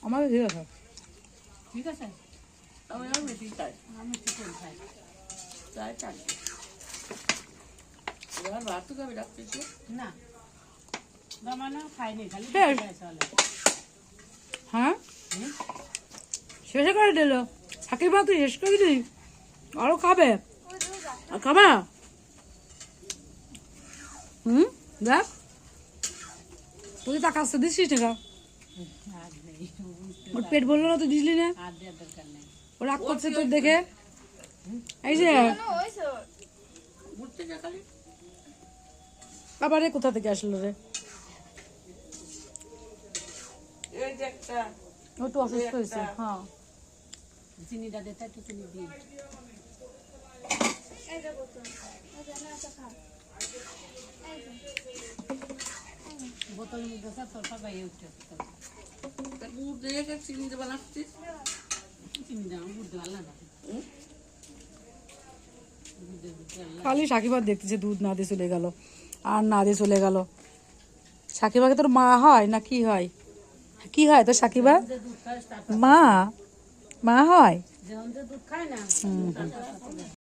আমাকে ঠিক আছে, ঠিক আছে। আমি আর বেশি চাই, আমি চিকেন খাই। চাই চাই। এবার ভাত তো খাবি রাত্রিতে? না দমানো খাইনি, খালি শেষ। চলে। হ্যাঁ শেষে করে দিল। সাকিব মা তুই শেষ করে দিলি, আরো খাবে? আর খাবা? দেখ তুই টাকা আসতে দিচ্ছিস টাকা, আর নেই, ওর পেট বললো না তুই দিসলি না, আর দেওয়ার দরকার নেই। ও রাগ করছে তোর দেখে। এই যে ঘুরতে যা খালি। আবার এ কোথা থেকে আসলো রে? এই যে একটা ও তো অসুস্থ হয়েছে। হ্যাঁ চিনিটা দিতে একটু চিনি দিই। বোতলের মধ্যে সব তোর পাপাই উঠছে। তা গুড় দিয়ে চিনি দিয়ে বানাচ্ছিস? চিনি দাও, বুঝতে পারলাম না। খালি সাকিবার দেখতেছে দুধ না দিয়ে চলে গেল, আর না দিয়ে চলে গেল। সাকিবাকে তোর মা হয় না কি হয়? কি হয় তোর সাকিবা? দুধ খাস, মা, মা হয়? যেমন যে দুধ খায় না,